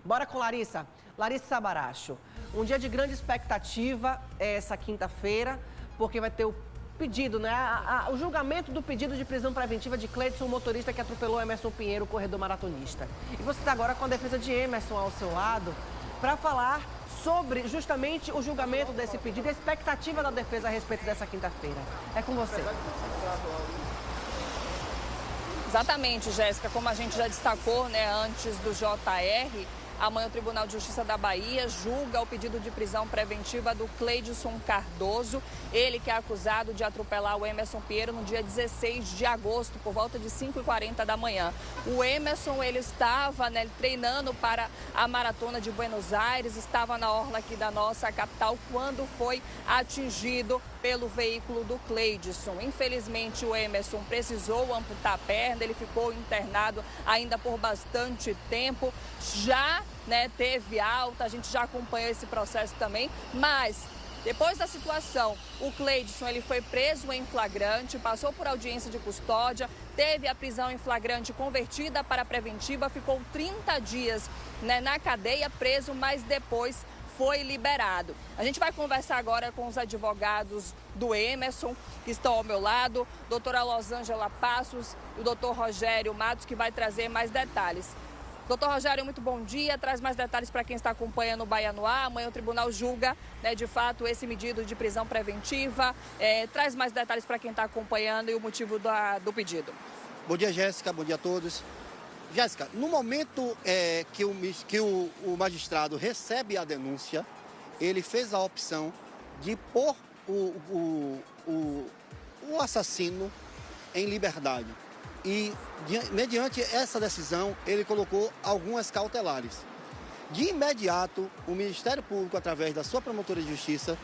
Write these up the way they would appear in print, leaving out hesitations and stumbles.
Bora com Larissa. Larissa Sabaracho, um dia de grande expectativa é essa quinta-feira, porque vai ter o pedido, né? O julgamento do pedido de prisão preventiva de Cleidson, motorista que atropelou Emerson Pinheiro, corredor maratonista. E você está agora com a defesa de Emerson ao seu lado para falar sobre justamente o julgamento desse pedido e a expectativa da defesa a respeito dessa quinta-feira. É com você. Exatamente, Jéssica. Como a gente já destacou, né, antes do JR, amanhã o Tribunal de Justiça da Bahia julga o pedido de prisão preventiva do Cleidson Cardoso, ele que é acusado de atropelar o Emerson Pinheiro no dia 16 de agosto, por volta de 5h40 da manhã. O Emerson, ele estava, né, treinando para a Maratona de Buenos Aires, estava na orla aqui da nossa capital quando foi atingido pelo veículo do Cleidson. Infelizmente, o Emerson precisou amputar a perna, ele ficou internado ainda por bastante tempo. Já, né, teve alta, a gente já acompanhou esse processo também, mas depois da situação, o Cleidson, ele foi preso em flagrante, passou por audiência de custódia, teve a prisão em flagrante convertida para preventiva, ficou 30 dias, né, na cadeia preso, mas depois foi liberado. A gente vai conversar agora com os advogados do Emerson, que estão ao meu lado, doutora Losângela Passos e o doutor Rogério Matos, que vai trazer mais detalhes. Doutor Rogério, muito bom dia. Traz mais detalhes para quem está acompanhando o Bahia no Ar. Amanhã o tribunal julga, né, de fato, esse pedido de prisão preventiva. Traz mais detalhes para quem está acompanhando e o motivo do pedido. Bom dia, Jéssica. Bom dia a todos. Jéssica, no momento que o magistrado recebe a denúncia, ele fez a opção de pôr o assassino em liberdade. E, mediante essa decisão, ele colocou algumas cautelares. De imediato, o Ministério Público, através da sua promotoria de justiça,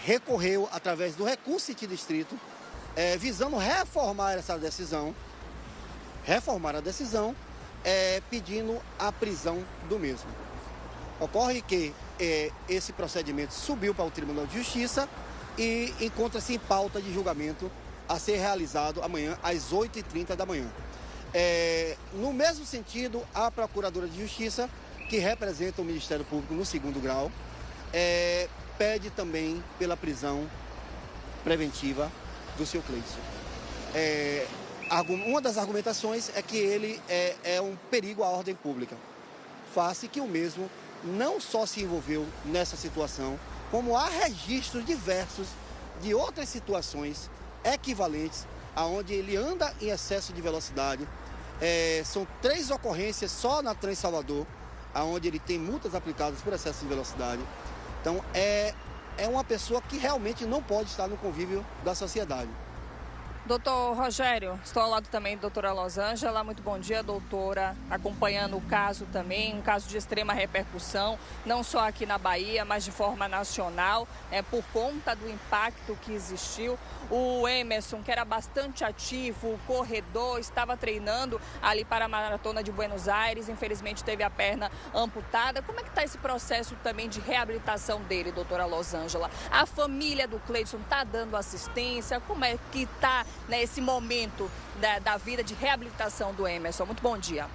recorreu através do recurso de distrito, visando reformar a decisão, pedindo a prisão do mesmo. Ocorre que esse procedimento subiu para o Tribunal de Justiça e encontra-se em pauta de julgamento a ser realizado amanhã às 8h30 da manhã. No mesmo sentido, a Procuradora de Justiça, que representa o Ministério Público no 2º grau, pede também pela prisão preventiva do seu Cleidson. Uma das argumentações é que ele é um perigo à ordem pública, face que o mesmo não só se envolveu nessa situação, como há registros diversos de outras situações equivalentes, aonde ele anda em excesso de velocidade. São 3 ocorrências só na Trans Salvador, aonde ele tem multas aplicadas por excesso de velocidade. Então, é uma pessoa que realmente não pode estar no convívio da sociedade. Doutor Rogério, estou ao lado também da doutora Losângela. Muito bom dia, doutora. Acompanhando o caso também, um caso de extrema repercussão, não só aqui na Bahia, mas de forma nacional, por conta do impacto que existiu. O Emerson, que era bastante ativo, corredor, estava treinando ali para a Maratona de Buenos Aires, infelizmente teve a perna amputada. Como é que está esse processo também de reabilitação dele, doutora Losângela? A família do Cleidson está dando assistência? Como é que está nesse momento da vida de reabilitação do Emerson? Muito bom dia.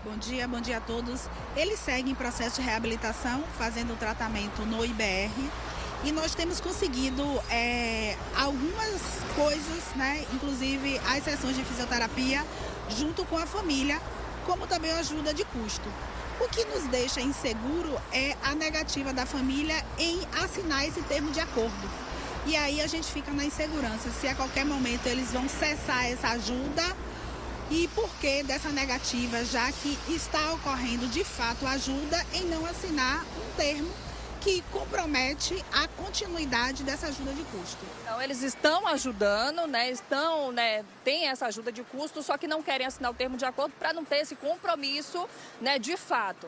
Bom dia a todos. Ele segue em processo de reabilitação, fazendo o tratamento no IBR. E nós temos conseguido algumas coisas, né? Inclusive as sessões de fisioterapia, junto com a família, como também a ajuda de custo. O que nos deixa inseguro é a negativa da família em assinar esse termo de acordo. E aí a gente fica na insegurança, se a qualquer momento eles vão cessar essa ajuda e por que dessa negativa, já que está ocorrendo de fato ajuda em não assinar um termo que compromete a continuidade dessa ajuda de custo. Então, eles estão ajudando, né? Tem essa ajuda de custo, só que não querem assinar o termo de acordo para não ter esse compromisso, né, de fato.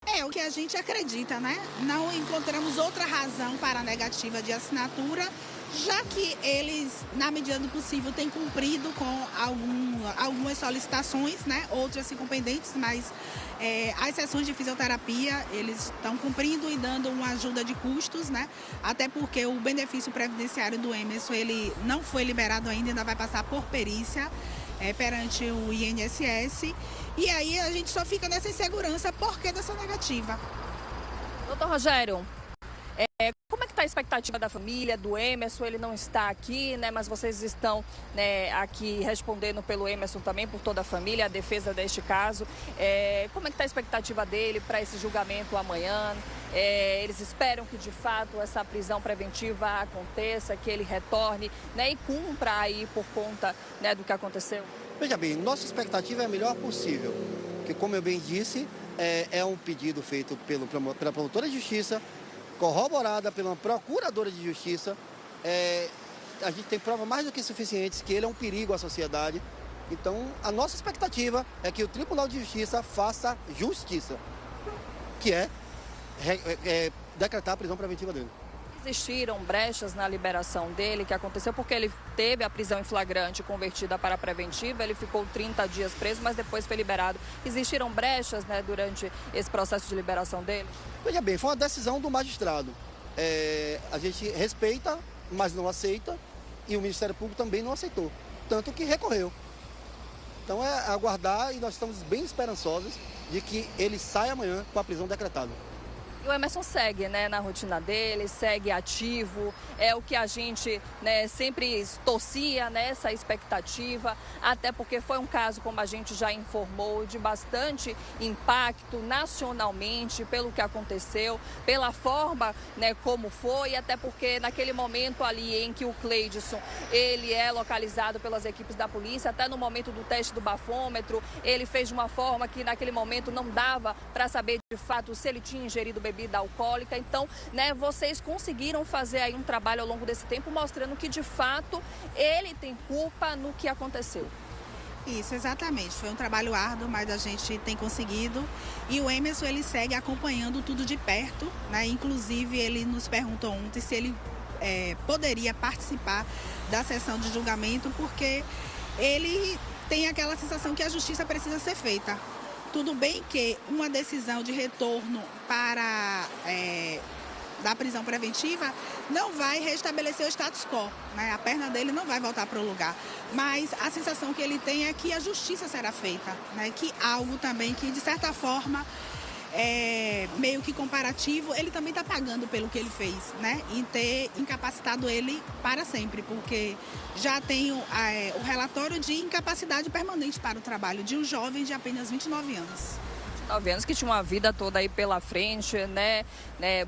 É o que a gente acredita, né? Não encontramos outra razão para a negativa de assinatura, já que eles, na medida do possível, têm cumprido com algumas solicitações, né? Outras ficam pendentes, mas as sessões de fisioterapia, eles estão cumprindo e dando uma ajuda de custos, né? Até porque o benefício previdenciário do Emerson, ele não foi liberado ainda vai passar por perícia perante o INSS. E aí a gente só fica nessa insegurança porque dessa negativa. Doutor Rogério, como é que está a expectativa da família, do Emerson? Ele não está aqui, né? Mas vocês estão, né, aqui respondendo pelo Emerson também, por toda a família, a defesa deste caso. Como é que está a expectativa dele para esse julgamento amanhã? Eles esperam que, de fato, essa prisão preventiva aconteça, que ele retorne, né, e cumpra aí por conta, né, do que aconteceu? Veja bem, nossa expectativa é a melhor possível, porque, como eu bem disse, é um pedido feito pela promotora de justiça, corroborada pela procuradora de justiça. A gente tem prova mais do que suficientes que ele é um perigo à sociedade. Então, a nossa expectativa é que o Tribunal de Justiça faça justiça, que é decretar a prisão preventiva dele. Existiram brechas na liberação dele, que aconteceu porque ele teve a prisão em flagrante convertida para preventiva, ele ficou 30 dias preso, mas depois foi liberado. Existiram brechas, né, durante esse processo de liberação dele? Veja bem, foi uma decisão do magistrado. A gente respeita, mas não aceita, e o Ministério Público também não aceitou, tanto que recorreu. Então é aguardar, e nós estamos bem esperançosos de que ele saia amanhã com a prisão decretada. E o Emerson segue, né, na rotina dele, segue ativo, é o que a gente, né, sempre torcia, né, essa expectativa, até porque foi um caso, como a gente já informou, de bastante impacto nacionalmente pelo que aconteceu, pela forma, né, como foi, até porque naquele momento ali em que o Cleidson, ele é localizado pelas equipes da polícia, até no momento do teste do bafômetro, ele fez de uma forma que naquele momento não dava para saber de fato se ele tinha ingerido bebida alcoólica. Então, né, vocês conseguiram fazer aí um trabalho ao longo desse tempo mostrando que de fato ele tem culpa no que aconteceu. Isso, exatamente. Foi um trabalho árduo, mas a gente tem conseguido. E o Emerson, ele segue acompanhando tudo de perto, né? Inclusive, ele nos perguntou ontem se ele poderia participar da sessão de julgamento, porque ele tem aquela sensação que a justiça precisa ser feita. Tudo bem que uma decisão de retorno da prisão preventiva não vai restabelecer o status quo, né? A perna dele não vai voltar para o lugar. Mas a sensação que ele tem é que a justiça será feita, né? Que algo também que, de certa forma, meio que comparativo, ele também está pagando pelo que ele fez, né? Em ter incapacitado ele para sempre, porque já tem o relatório de incapacidade permanente para o trabalho de um jovem de apenas 29 anos. 9 anos, que tinha uma vida toda aí pela frente, né?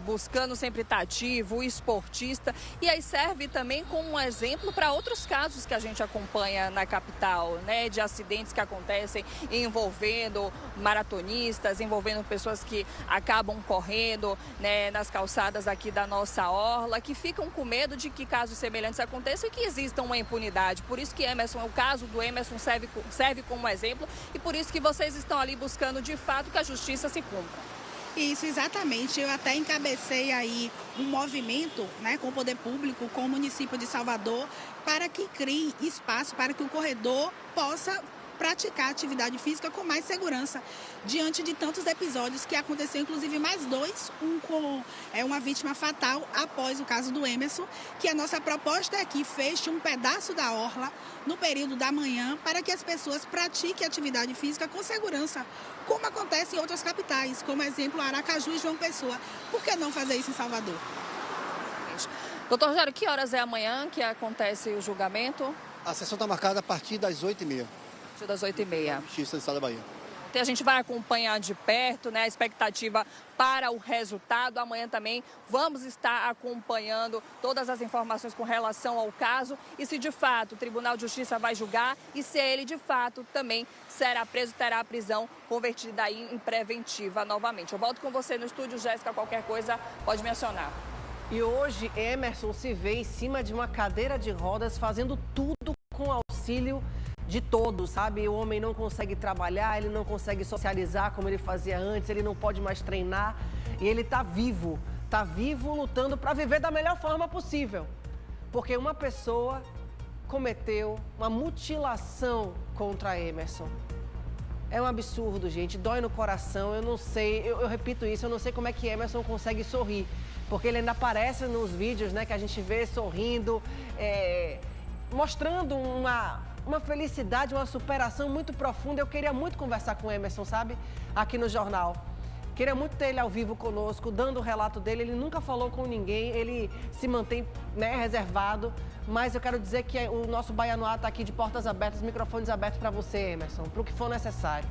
Buscando sempre estar ativo, esportista. E aí serve também como um exemplo para outros casos que a gente acompanha na capital, né? De acidentes que acontecem envolvendo maratonistas, envolvendo pessoas que acabam correndo, né, nas calçadas aqui da nossa orla, que ficam com medo de que casos semelhantes aconteçam e que exista uma impunidade. Por isso que o caso do Emerson serve como exemplo, e por isso que vocês estão ali buscando de fato que a justiça se cumpra. Isso, exatamente. Eu até encabecei aí um movimento, né, com o poder público, com o município de Salvador, para que crie espaço para que o corredor possa praticar atividade física com mais segurança, diante de tantos episódios que aconteceu, inclusive mais 2, um com uma vítima fatal após o caso do Emerson, que a nossa proposta é que feche um pedaço da orla no período da manhã para que as pessoas pratiquem atividade física com segurança, como acontece em outras capitais, como exemplo Aracaju e João Pessoa. Por que não fazer isso em Salvador? Doutor Rogério, que horas é amanhã que acontece o julgamento? A sessão está marcada a partir das 8h30. Das 8h30. Justiça do Estado da Bahia. A gente vai acompanhar de perto, né, a expectativa para o resultado. Amanhã também vamos estar acompanhando todas as informações com relação ao caso e se de fato o Tribunal de Justiça vai julgar e se ele de fato também será preso, terá a prisão convertida aí em preventiva novamente. Eu volto com você no estúdio, Jéssica, qualquer coisa pode me acionar. E hoje Emerson se vê em cima de uma cadeira de rodas fazendo tudo com auxílio de todos, sabe? O homem não consegue trabalhar, ele não consegue socializar como ele fazia antes, ele não pode mais treinar e ele tá vivo lutando para viver da melhor forma possível. Porque uma pessoa cometeu uma mutilação contra Emerson. É um absurdo, gente, dói no coração, eu não sei, eu repito isso, eu não sei como é que Emerson consegue sorrir, porque ele ainda aparece nos vídeos, né, que a gente vê sorrindo, mostrando uma felicidade, uma superação muito profunda. Eu queria muito conversar com o Emerson, sabe? Aqui no jornal. Queria muito ter ele ao vivo conosco, dando o relato dele. Ele nunca falou com ninguém, ele se mantém, né, reservado. Mas eu quero dizer que o nosso Baianoá está aqui de portas abertas, microfones abertos para você, Emerson, para o que for necessário.